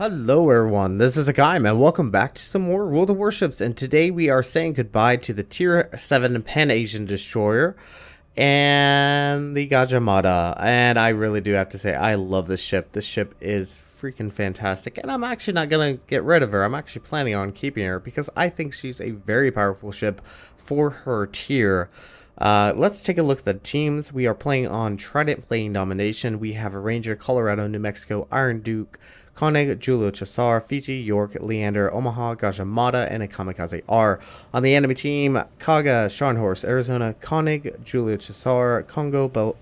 Hello everyone, this is Hakaym and welcome back to some more World of Warships, and today we are saying goodbye to the Tier 7 Pan-Asian Destroyer and the Gadjah Mada. And I really do have to say, I love this ship. This ship is freaking fantastic, and I'm actually not going to get rid of her. I'm actually planning on keeping her because I think she's a very powerful ship for her tier. Let's take a look at the teams. We are playing on Trident Plane Domination. We have a Ranger, Colorado, New Mexico, Iron Duke, Koenig, Julio Cesar, Fiji, York, Leander, Omaha, Gadjah Mada, and a Kamikaze R. On the enemy team, Kaga, Scharnhorst, Arizona, Koenig, Julio Cesar, Congo,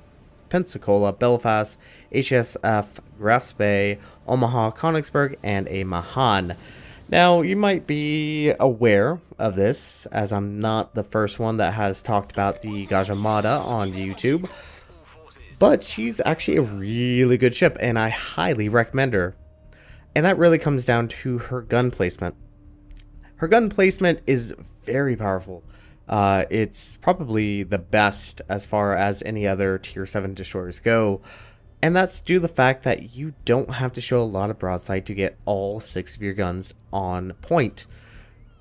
Pensacola, Belfast, HSF, Graspe, Omaha, Königsberg, and a Mahan. Now, you might be aware of this, as I'm not the first one that has talked about the Gadjah Mada on YouTube, but she's actually a really good ship, and I highly recommend her. And that really comes down to her gun placement. Her gun placement is very powerful. It's probably the best as far as any other Tier 7 destroyers go. And that's due to the fact that you don't have to show a lot of broadside to get all 6 of your guns on point.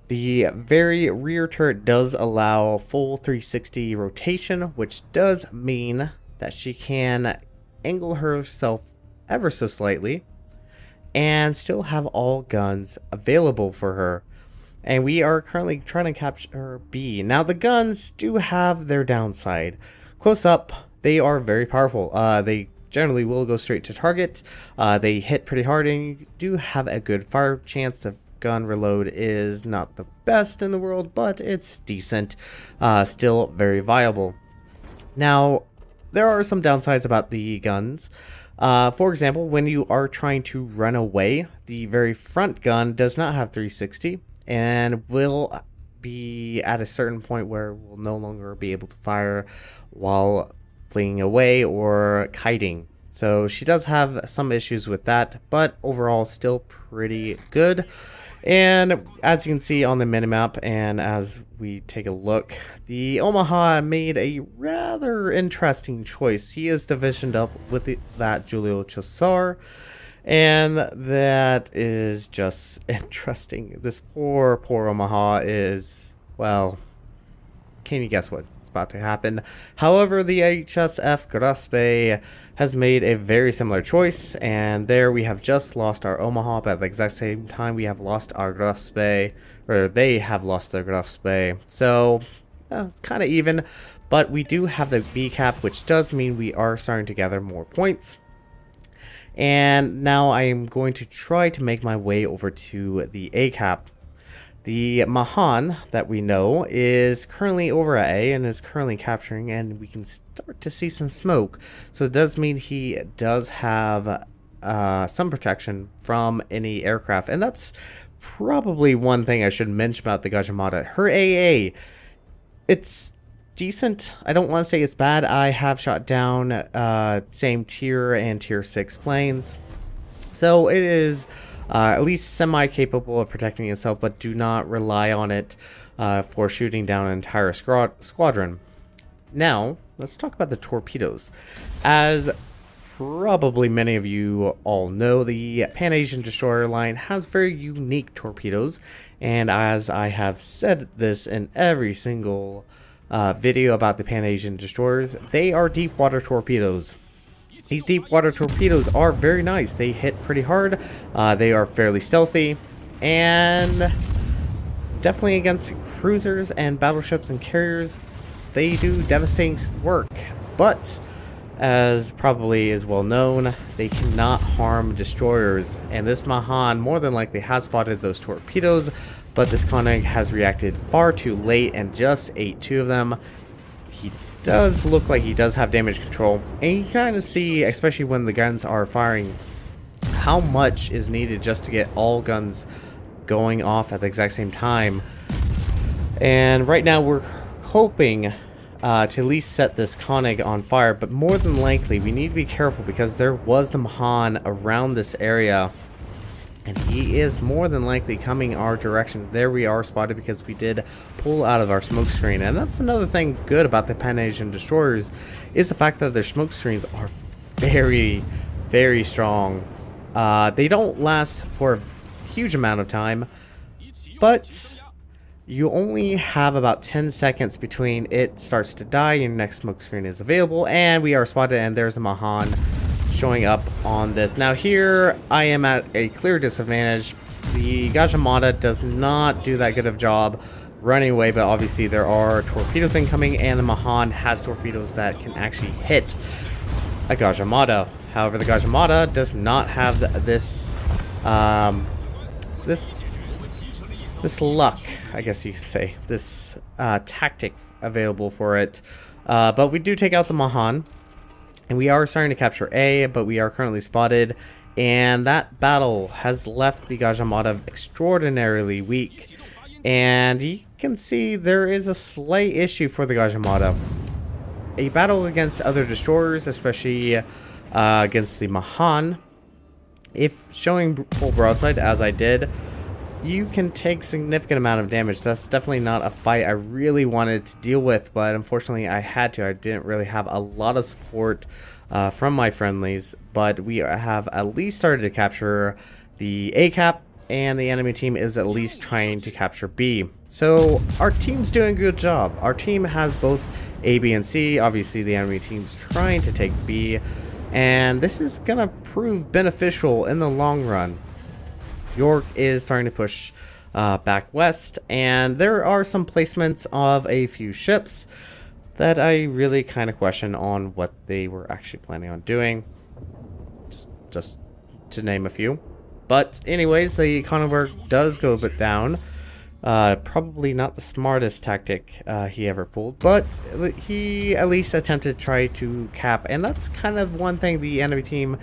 The very rear turret does allow full 360 rotation, which does mean that she can angle herself ever so slightly and still have all guns available for her. And we are currently trying to capture B. Now, the guns do have their downside. Close up, they are very powerful. They generally will go straight to target. They hit pretty hard, and you do have a good fire chance. The gun reload is not the best in the world, but it's decent. Still very viable. Now, there are some downsides about the guns. For example, when you are trying to run away, the very front gun does not have 360 and will be at a certain point where we'll no longer be able to fire while fleeing away or kiting. So she does have some issues with that, but overall still pretty good. And as you can see on the minimap, and as we take a look, the Omaha made a rather interesting choice. He is divisioned up with that Julio Cesar, and that is just interesting. This poor Omaha is, well, can you guess what's about to happen? However, the HSF Graspe has made a very similar choice, and there we have just lost our Omaha, but at the exact same time we have lost our Graspe, or they have lost their Graspe. So kind of even, but we do have the B cap, which does mean we are starting to gather more points. And now I am going to try to make my way over to the A cap. The Mahan that we know is currently over at A and is currently capturing, and we can start to see some smoke. So it does mean he does have some protection from any aircraft. And that's probably one thing I should mention about the Gadjah Mada. Her AA, it's decent. I don't want to say it's bad. I have shot down same tier and tier 6 planes. So it is at least semi-capable of protecting itself, but do not rely on it for shooting down an entire squadron. Now, let's talk about the torpedoes. As probably many of you all know, the Pan-Asian Destroyer line has very unique torpedoes, and as I have said this in every single video about the Pan-Asian Destroyers, they are deep water torpedoes. These deep water torpedoes are very nice. They hit pretty hard. They are fairly stealthy, and definitely against cruisers and battleships and carriers, they do devastating work. But as probably is well known, they cannot harm destroyers, and this Mahan more than likely has spotted those torpedoes, but this Koenig has reacted far too late and just ate 2 of them. He does look like he does have damage control, and you kind of see, especially when the guns are firing, how much is needed just to get all guns going off at the exact same time. And right now we're hoping to at least set this Koenig on fire, but more than likely we need to be careful because there was the Mahan around this area, and he is more than likely coming our direction. There we are spotted because we did pull out of our smoke screen. And that's another thing good about the Pan-Asian destroyers, is the fact that their smoke screens are very, very strong. They don't last for a huge amount of time, but you only have about 10 seconds between it starts to die and your next smoke screen is available, and we are spotted, and there's a Mahan showing up on this. Now here, I am at a clear disadvantage. The Gadjah Mada does not do that good of a job running away, but obviously there are torpedoes incoming, and the Mahan has torpedoes that can actually hit a Gadjah Mada. However, the Gadjah Mada does not have this this luck, I guess you could say, this tactic available for it. But we do take out the Mahan, and we are starting to capture A, but we are currently spotted, and that battle has left the Gadjah Mada extraordinarily weak. And you can see there is a slight issue for the Gadjah Mada. A battle against other destroyers, especially against the Mahan, if showing full broadside as I did, you can take significant amount of damage. That's definitely not a fight I really wanted to deal with, but unfortunately I had to. I didn't really have a lot of support from my friendlies, but we have at least started to capture the A cap, and the enemy team is at least trying to capture B. So our team's doing a good job. Our team has both A, B, and C. Obviously the enemy team's trying to take B, and this is gonna prove beneficial in the long run. York is starting to push back west, and there are some placements of a few ships that I really kind of question on what they were actually planning on doing, just to name a few. But anyways, the Kronenberg does go a bit down. Probably not the smartest tactic he ever pulled, but he at least attempted to try to cap, and that's kind of one thing the enemy team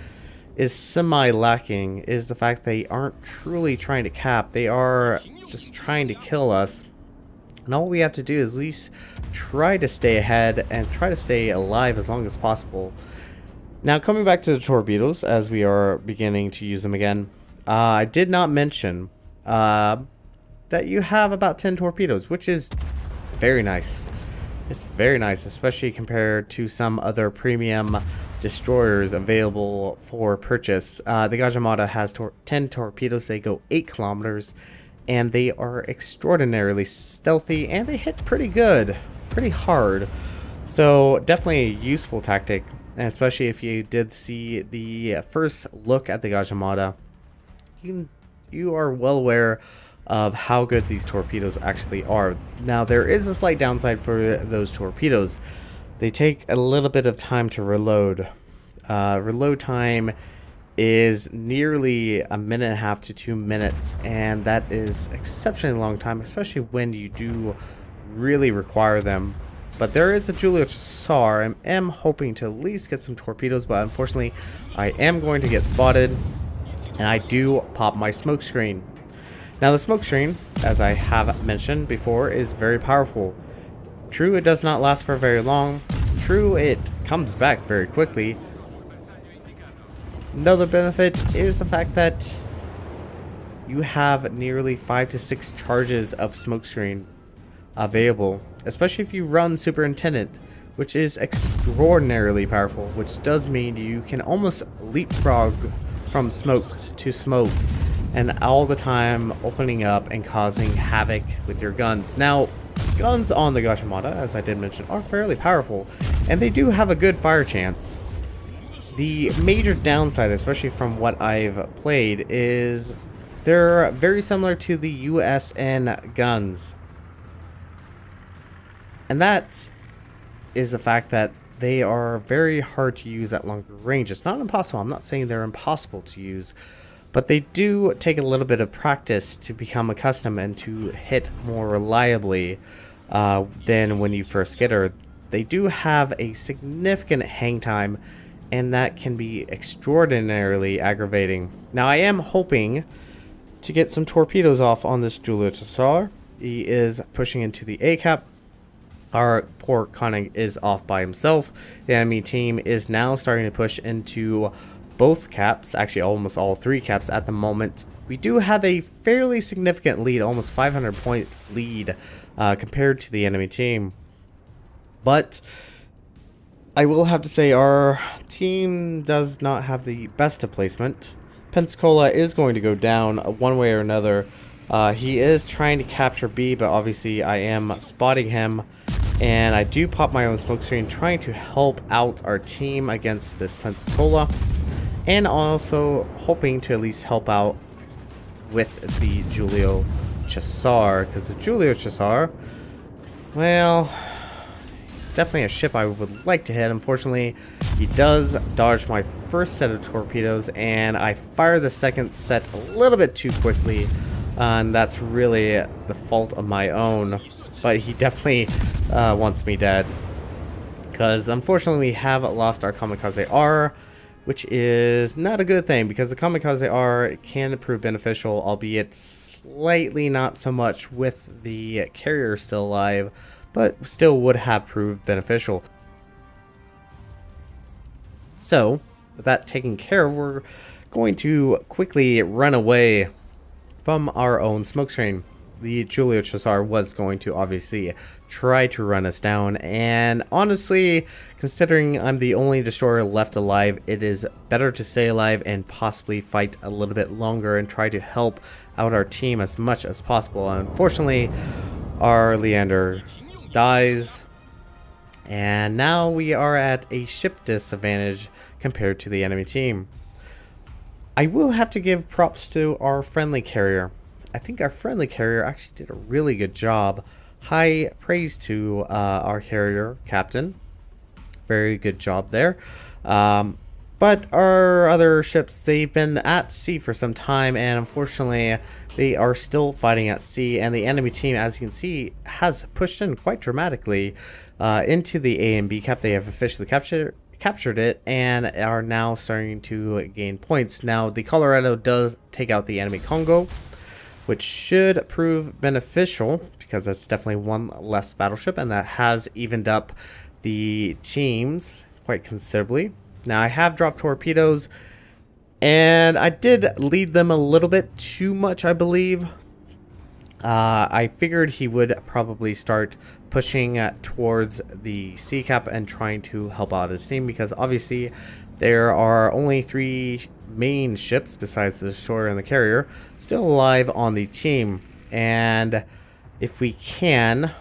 is semi-lacking, is the fact they aren't truly trying to cap. They are just trying to kill us, and all we have to do is at least try to stay ahead and try to stay alive as long as possible. Now, coming back to the torpedoes, as we are beginning to use them again, I did not mention that you have about 10 torpedoes, which is very nice. It's very nice, especially compared to some other premium destroyers available for purchase. The Gadjah Mada has 10 torpedoes. They go 8 kilometers, and they are extraordinarily stealthy, and they hit pretty good, pretty hard. So definitely a useful tactic, and especially if you did see the first look at the Gadjah Mada, you are well aware of how good these torpedoes actually are. Now, there is a slight downside for those torpedoes. They take a little bit of time to reload. Reload time is nearly a minute and a half to 2 minutes, and that is exceptionally long time, especially when you do really require them. But there is a Julius Caesar. I am hoping to at least get some torpedoes, but unfortunately I am going to get spotted, and I do pop my smoke screen. Now, the smoke screen, as I have mentioned before, is very powerful. True, it does not last for very long. True, it comes back very quickly. Another benefit is the fact that you have nearly 5 to 6 charges of smokescreen available, especially if you run Superintendent, which is extraordinarily powerful, which does mean you can almost leapfrog from smoke to smoke, and all the time opening up and causing havoc with your guns. Now, guns on the Gadjah Mada, as I did mention, are fairly powerful, and they do have a good fire chance. The major downside, especially from what I've played, is they're very similar to the USN guns. And that is the fact that they are very hard to use at longer range. It's not impossible. I'm not saying they're impossible to use, but they do take a little bit of practice to become accustomed and to hit more reliably than when you first get her. They do have a significant hang time, and that can be extraordinarily aggravating. Now, I am hoping to get some torpedoes off on this Julius Caesar. He is pushing into the A cap. Our poor Koenig is off by himself. The enemy team is now starting to push into both caps, actually almost all 3 caps at the moment. We do have a fairly significant lead, almost 500 point lead compared to the enemy team. But I will have to say our team does not have the best of placement. Pensacola is going to go down one way or another. He is trying to capture B, but obviously I am spotting him. And I do pop my own smoke screen, trying to help out our team against this Pensacola. And also hoping to at least help out with the Julio Cesar. Because the Julio Cesar, well, it's definitely a ship I would like to hit. Unfortunately, he does dodge my first set of torpedoes, and I fire the second set a little bit too quickly. And that's really the fault of my own. But he definitely wants me dead. Because unfortunately we have lost our Kamikaze R, which is not a good thing, because the Kamikaze R can prove beneficial, albeit slightly not so much with the carrier still alive, but still would have proved beneficial. So, with that taken care of, we're going to quickly run away from our own smoke screen. The Julio Cesar was going to obviously try to run us down, and honestly, considering I'm the only destroyer left alive, it is better to stay alive and possibly fight a little bit longer and try to help out our team as much as possible. Unfortunately, our Leander dies, and now we are at a ship disadvantage compared to the enemy team. I will have to give props to our friendly carrier. I think our friendly carrier actually did a really good job. High praise to our carrier captain. Very good job there. But our other ships, they've been at sea for some time, and unfortunately they are still fighting at sea, and the enemy team, as you can see, has pushed in quite dramatically into the A and B cap. They have officially captured it and are now starting to gain points. Now the Colorado does take out the enemy Congo, which should prove beneficial, because that's definitely one less battleship, and that has evened up the teams quite considerably. Now I have dropped torpedoes, and I did lead them a little bit too much, I believe. I figured he would probably start pushing towards the sea cap and trying to help out his team, because obviously there are only 3 main ships besides the destroyer and the carrier still alive on the team, and if we can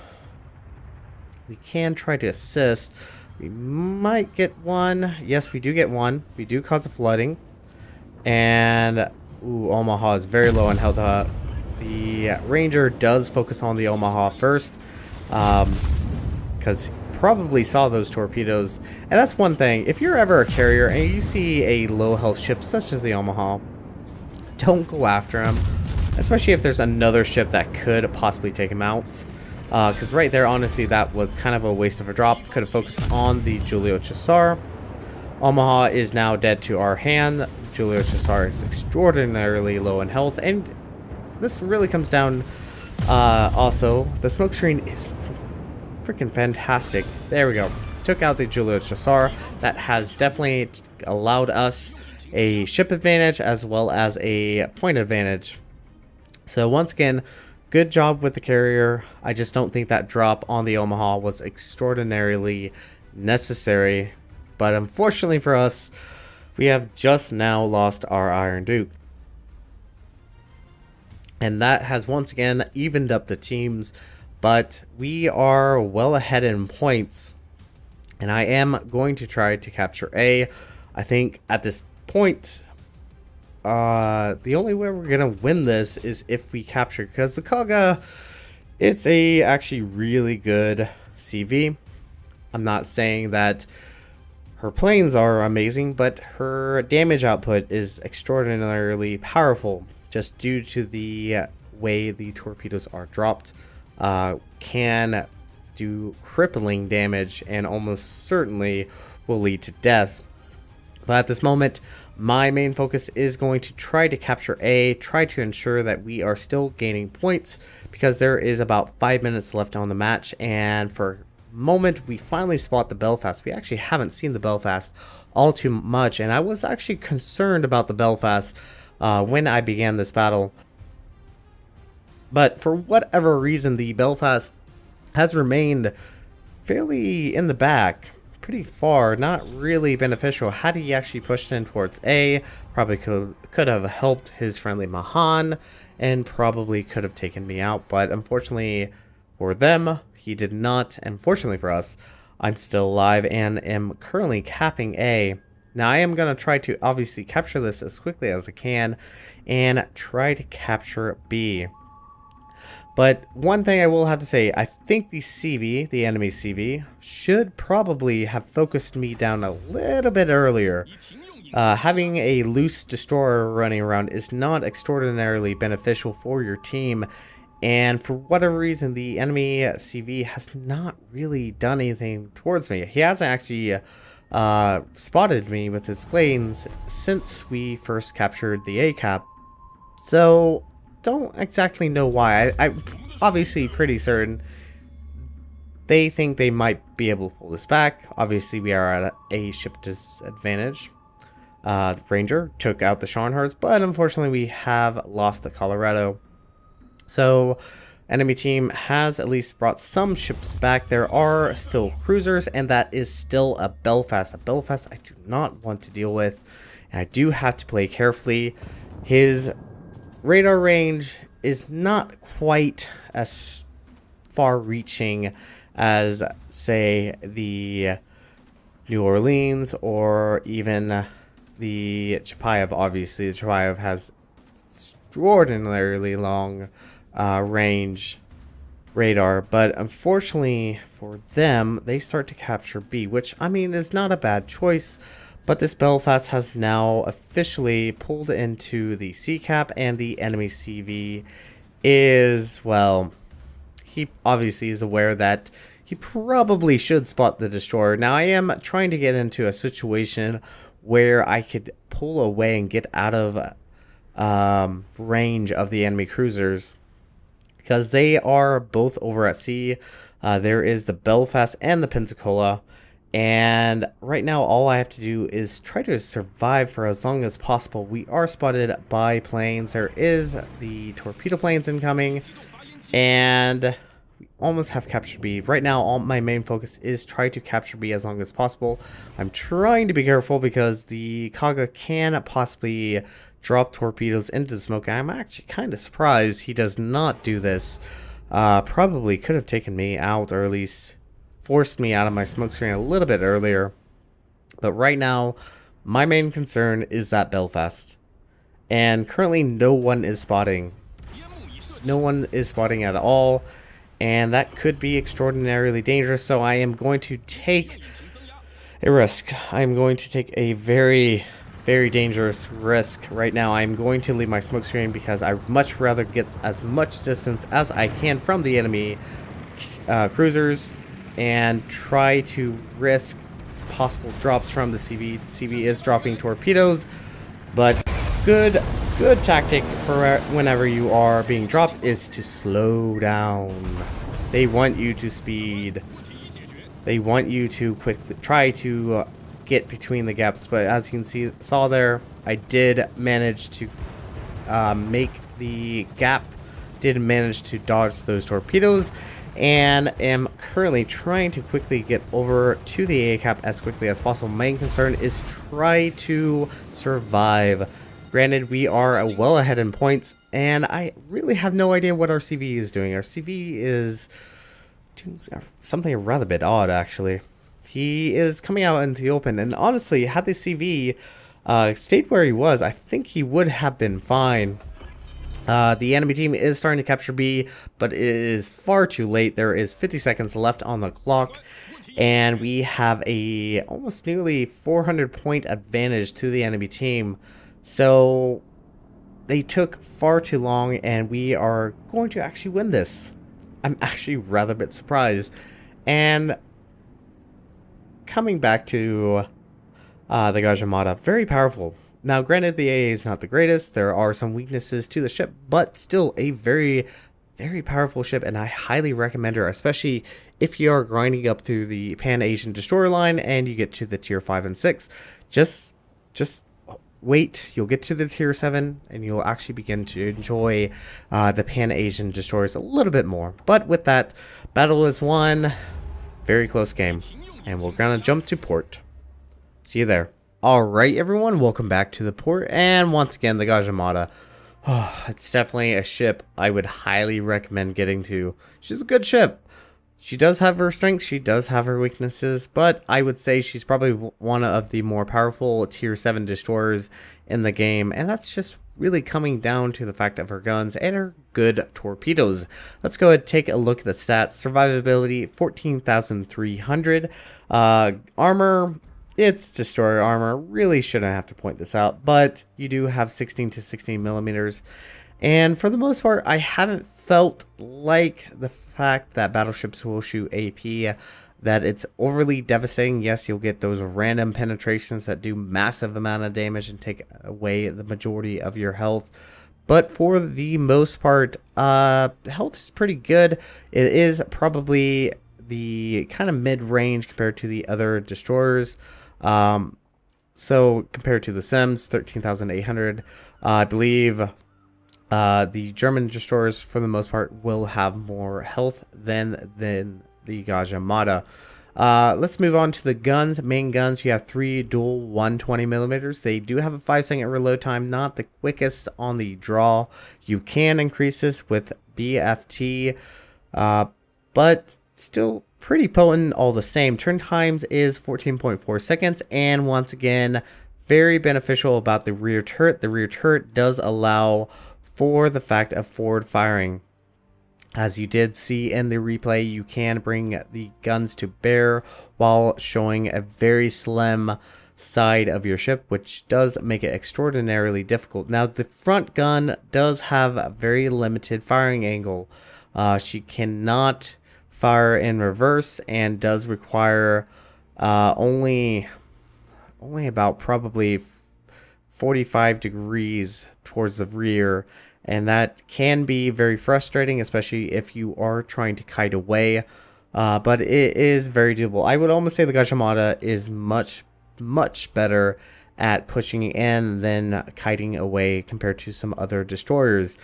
try to assist. We might get one. Yes, we do get one. We do cause a flooding, and Omaha is very low on health. The Ranger does focus on the Omaha first, because probably saw those torpedoes. And that's one thing, if you're ever a carrier and you see a low health ship such as the Omaha, don't go after him, especially if there's another ship that could possibly take him out, because right there, honestly, that was kind of a waste of a drop. Could have focused on the Julio Cesar. Omaha is now dead to our hand. Julio Cesar is extraordinarily low in health, and this really comes down, also, the smoke screen is freaking fantastic. There we go. Took out the Julio Cesar. That has definitely allowed us a ship advantage as well as a point advantage. So once again, good job with the carrier. I just don't think that drop on the Omaha was extraordinarily necessary. But unfortunately for us, we have just now lost our Iron Duke. And that has once again evened up the teams. But we are well ahead in points, and I am going to try to capture A. I think at this point, the only way we're gonna win this is if we capture, because the Kaga, it's a actually really good CV. I'm not saying that her planes are amazing, but her damage output is extraordinarily powerful, just due to the way the torpedoes are dropped. Can do crippling damage and almost certainly will lead to death. But at this moment, my main focus is going to try to capture A, try to ensure that we are still gaining points, because there is about 5 minutes left on the match, and for a moment we finally spot the Belfast. We actually haven't seen the Belfast all too much, and I was actually concerned about the Belfast when I began this battle. But for whatever reason, the Belfast has remained fairly in the back, pretty far. Not really beneficial. Had he actually pushed in towards A, probably could have helped his friendly Mahan, and probably could have taken me out. But unfortunately for them, he did not. And fortunately for us, I'm still alive and am currently capping A. Now I am going to try to obviously capture this as quickly as I can and try to capture B. But one thing I will have to say, I think the CV, the enemy CV, should probably have focused me down a little bit earlier. Having a loose destroyer running around is not extraordinarily beneficial for your team. And for whatever reason, the enemy CV has not really done anything towards me. He hasn't actually spotted me with his planes since we first captured the A cap. So don't exactly know why. I'm obviously pretty certain they think they might be able to pull this back. Obviously we are at a ship disadvantage. The Ranger took out the Scharnhorst, but unfortunately we have lost the Colorado. So enemy team has at least brought some ships back. There are still cruisers, and that is still a Belfast. A Belfast I do not want to deal with, and I do have to play carefully. His radar range is not quite as far-reaching as, say, the New Orleans or even the Chapayev. Obviously, the Chapayev has extraordinarily long range radar, but unfortunately for them, they start to capture B, which, I mean, is not a bad choice. But this Belfast has now officially pulled into the C cap, and the enemy CV is, well, he obviously is aware that he probably should spot the destroyer. Now I am trying to get into a situation where I could pull away and get out of range of the enemy cruisers, because they are both over at sea. There is the Belfast and the Pensacola. And right now, all I have to do is try to survive for as long as possible. We are spotted by planes. There is the torpedo planes incoming. And we almost have captured B. Right now, all my main focus is try to capture B as long as possible. I'm trying to be careful because the Kaga can possibly drop torpedoes into the smoke. I'm actually kind of surprised he does not do this. Probably could have taken me out, or at least forced me out of my smoke screen a little bit earlier. But right now, my main concern is that Belfast. And currently no one is spotting. No one is spotting at all. And that could be extraordinarily dangerous. So I am going to take a risk. I'm going to take a very dangerous risk right now. I'm going to leave my smoke screen because I'd much rather get as much distance as I can from the enemy cruisers and try to risk possible drops from the CV. CV is dropping torpedoes, but good tactic for whenever you are being dropped is to slow down. They want you to speed. They want you to quickly try to get between the gaps, but as you can saw there, I did manage to make the gap, did manage to dodge those torpedoes, and am currently trying to quickly get over to the A cap as quickly as possible. Main concern is try to survive. Granted, we are well ahead in points, and I really have no idea what our CV is doing. Our CV is doing something rather bit odd, actually. He is coming out into the open, and honestly, had the CV stayed where he was, I think he would have been fine. The enemy team is starting to capture B, but it is far too late. There is 50 seconds left on the clock, and we have a almost nearly 400 point advantage to the enemy team. So they took far too long, and we are going to actually win this. I'm actually rather a bit surprised. And coming back to the Gadjah Mada, very powerful. Now, granted, the AA is not the greatest. There are some weaknesses to the ship, but still a very powerful ship, and I highly recommend her, especially if you are grinding up through the Pan-Asian destroyer line and you get to the tier 5 and 6. Just wait, you'll get to the tier 7 and you'll actually begin to enjoy the Pan-Asian destroyers a little bit more. But with that, battle is won. Very close game. and we're gonna jump to port. See you there. Alright everyone, welcome back to the port, and once again the Gadjah Mada. Oh, it's definitely a ship I would highly recommend getting to. She's a good ship. She does have her strengths, she does have her weaknesses, but I would say she's probably one of the more powerful tier 7 destroyers in the game, and that's just really coming down to the fact of her guns and her good torpedoes. Let's go ahead and take a look at the stats. Survivability, 14,300. Armor, it's destroyer armor. Really shouldn't have to point this out, but you do have 16 to 16 millimeters. And for the most part, I haven't felt like the fact that battleships will shoot AP, that it's overly devastating. Yes, you'll get those random penetrations that do massive amount of damage and take away the majority of your health. But for the most part, health is pretty good. It is probably the kind of mid-range compared to the other destroyers. So compared to the Sims, 13,800, I believe the German destroyers for the most part will have more health than the Gadjah Mada. Let's move on to the guns. Main guns, you have 3 dual 120 millimeters. They do have a 5-second reload time, not the quickest on the draw. You can increase this with BFT, but still pretty potent all the same. Turn times is 14.4 seconds, and once again, very beneficial about the rear turret. The rear turret does allow for the fact of forward firing. As you did see in the replay, you can bring the guns to bear while showing a very slim side of your ship, which does make it extraordinarily difficult. Now, the front gun does have a very limited firing angle. She cannot fire in reverse and does require only about probably 45 degrees towards the rear, and that can be very frustrating, especially if you are trying to kite away, but it is very doable. I would almost say the Gadjah Mada is much better at pushing in than kiting away compared to some other destroyers.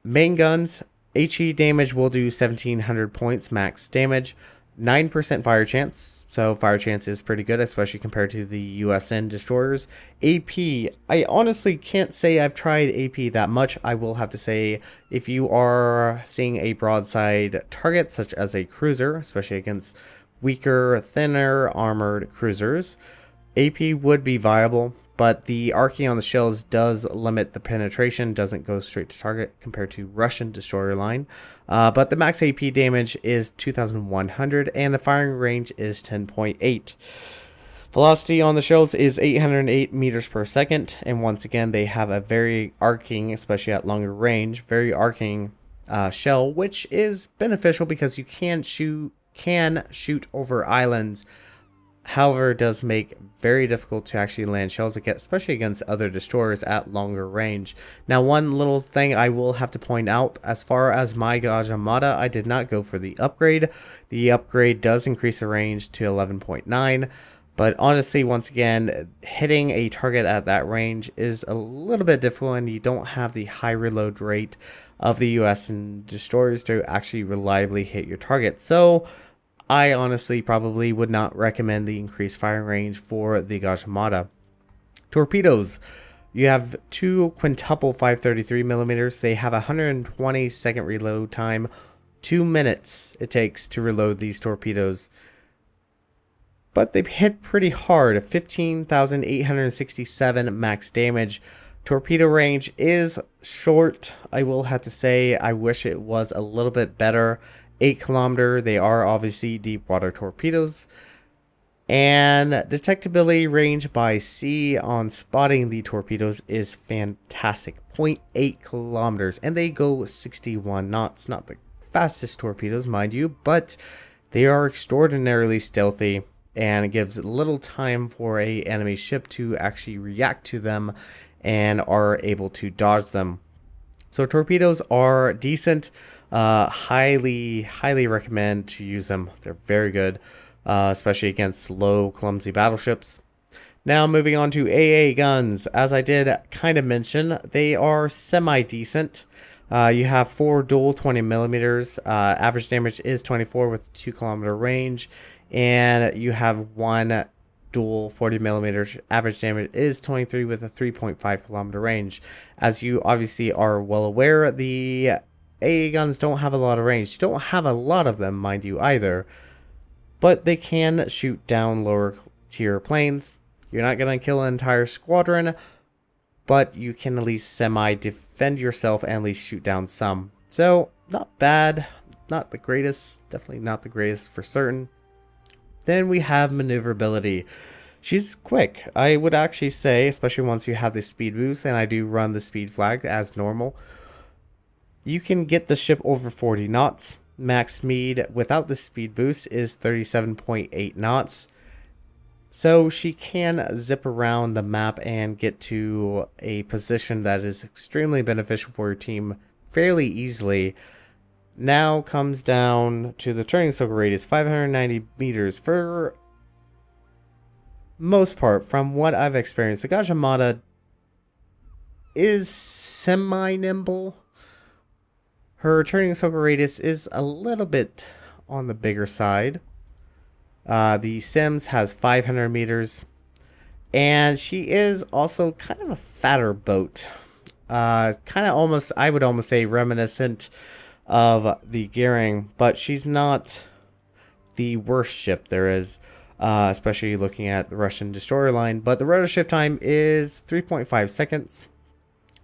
Main guns, HE damage will do 1700 points max damage, 9% fire chance, so fire chance is pretty good, especially compared to the USN destroyers. AP, I honestly can't say I've tried AP that much. I will have to say, if you are seeing a broadside target, such as a cruiser, especially against weaker, thinner armored cruisers, AP would be viable. But the arcing on the shells does limit the penetration, doesn't go straight to target compared to Russian destroyer line. But the max AP damage is 2,100 and the firing range is 10.8. Velocity on the shells is 808 meters per second. And once again, they have a very arcing, especially at longer range, very arcing shell, which is beneficial because you can shoot over islands. However, it does make very difficult to actually land shells, especially against other destroyers at longer range. Now, one little thing I will have to point out, as far as my Gadjah Mada, I did not go for the upgrade. The upgrade does increase the range to 11.9, but honestly, once again, hitting a target at that range is a little bit difficult, and you don't have the high reload rate of the US and destroyers to actually reliably hit your target. So I honestly probably would not recommend the increased firing range for the Gadjah Mada. Torpedoes. You have 2 quintuple 533 millimeters. They have a 120-second reload time. 2 minutes it takes to reload these torpedoes. But they hit pretty hard. 15,867 max damage. Torpedo range is short. I will have to say, I wish it was a little bit better. 8 kilometer. They are obviously deep water torpedoes. And detectability range by sea on spotting the torpedoes is fantastic. 0.8 kilometers. And they go 61 knots. Not the fastest torpedoes, mind you, but they are extraordinarily stealthy. And it gives little time for a enemy ship to actually react to them and are able to dodge them. So torpedoes are decent. Highly recommend to use them. They're very good, especially against slow, clumsy battleships. Now moving on to AA guns. As I did kind of mention, they are semi-decent. You have 4 dual 20 millimeters. Average damage is 24 with 2 kilometer range. and you have one dual 40 millimeter. Average damage is 23 with a 3.5 kilometer range. As you obviously are well aware, the AA guns don't have a lot of range. You don't have a lot of them, mind you, either, but they can shoot down lower tier planes. You're not going to kill an entire squadron, but you can at least semi-defend yourself and at least shoot down some. So, not bad. Not the greatest. Definitely not the greatest for certain. Then we have maneuverability. She's quick. I would actually say, especially once you have the speed boost, and I do run the speed flag as normal, you can get the ship over 40 knots. Max speed without the speed boost is 37.8 knots. So she can zip around the map and get to a position that is extremely beneficial for your team fairly easily. Now comes down to the turning circle radius, 590 meters. For most part, from what I've experienced, the Gadjah Mada is semi-nimble. Her turning circle radius is a little bit on the bigger side. The Sims has 500 meters, and she is also kind of a fatter boat. Kind of almost, I would almost say, reminiscent of the Gearing, but she's not the worst ship there is, especially looking at the Russian destroyer line. But the rotor shift time is 3.5 seconds.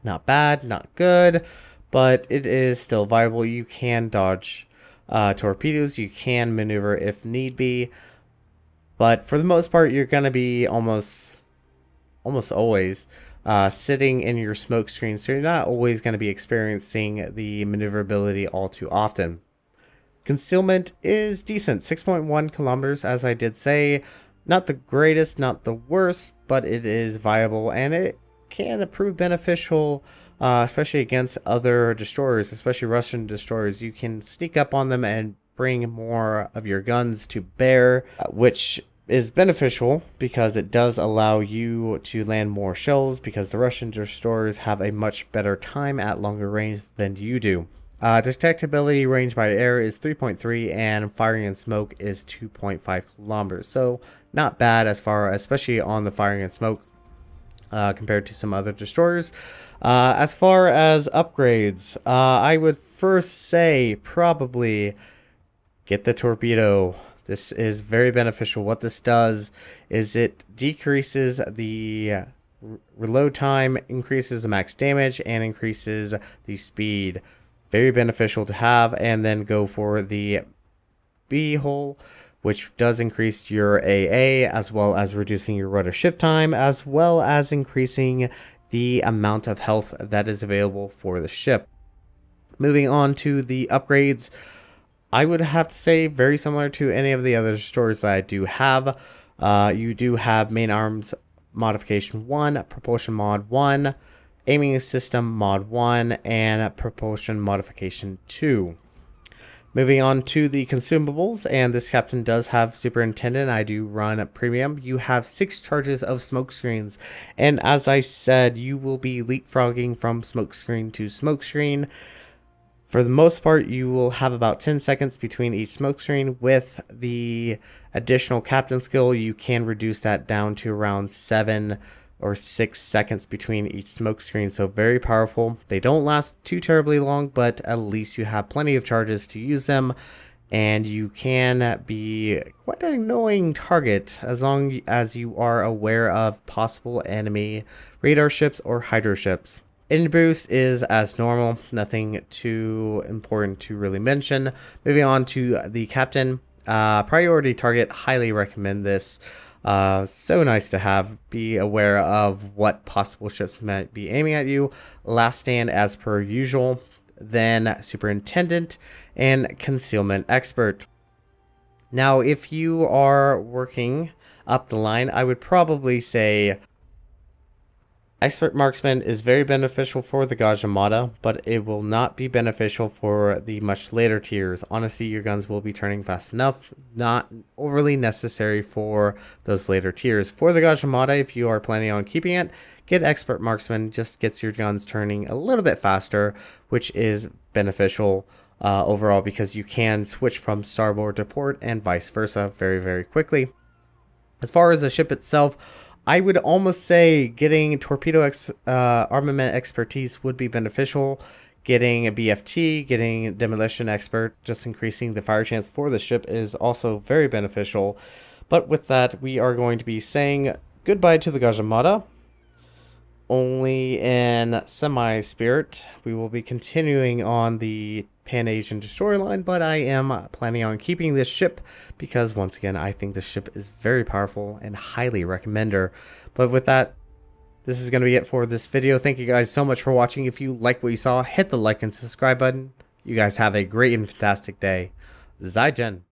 Not bad, not good, but it is still viable. You can dodge torpedoes, you can maneuver if need be, but for the most part, you're going to be almost always sitting in your smoke screen, so you're not always going to be experiencing the maneuverability all too often. Concealment is decent, 6.1 kilometers, as I did say. Not the greatest, not the worst, but it is viable, and it can prove beneficial, especially against other destroyers, especially Russian destroyers. You can sneak up on them and bring more of your guns to bear, which is beneficial because it does allow you to land more shells, because the Russian destroyers have a much better time at longer range than you do. Detectability range by air is 3.3 and firing and smoke is 2.5 kilometers. So not bad as far, especially on the firing and smoke compared to some other destroyers. As far as upgrades, I would first say probably get the torpedo. This is very beneficial. What this does is it decreases the reload time, increases the max damage, and increases the speed. Very beneficial to have. And then go for the B hole, which does increase your AA, as well as reducing your rotor shift time, as well as increasing the amount of health that is available for the ship. Moving on to the upgrades, I would have to say very similar to any of the other destroyers that I do have. You do have main arms modification 1, propulsion mod 1, aiming system mod 1, and propulsion modification 2. Moving on to the consumables, and this captain does have superintendent. I do run premium. You have 6 charges of smoke screens, and as I said, you will be leapfrogging from smoke screen to smoke screen. For the most part, you will have about 10 seconds between each smoke screen. With the additional captain skill, you can reduce that down to around 7 or 6 seconds between each smoke screen. So very powerful. They don't last too terribly long, but at least you have plenty of charges to use them, and you can be quite an annoying target as long as you are aware of possible enemy radar ships or hydro ships. Engine boost is as normal, nothing too important to really mention. Moving on to the captain, priority target, highly recommend this. So nice to have. Be aware of what possible ships might be aiming at you. Last stand as per usual, then superintendent and concealment expert. Now, if you are working up the line, I would probably say expert marksman is very beneficial for the Gadjah Mada, but it will not be beneficial for the much later tiers. Honestly, your guns will be turning fast enough, not overly necessary for those later tiers. For the Gadjah Mada, if you are planning on keeping it, get expert marksman. Just gets your guns turning a little bit faster, which is beneficial. overall, because you can switch from starboard to port and vice versa very, very quickly. As far as the ship itself, I would almost say getting torpedo armament expertise would be beneficial. Getting a BFT, getting demolition expert, just increasing the fire chance for the ship is also very beneficial. But with that, we are going to be saying goodbye to the Gadjah Mada. Only in semi-spirit. We will be continuing on the Pan-Asian destroyer line, but I am planning on keeping this ship because, once again, I think this ship is very powerful and highly recommend her. But with that, this is going to be it for this video. Thank you guys so much for watching. If you like what you saw, hit the like and subscribe button. You guys have a great and fantastic day. Zaijian.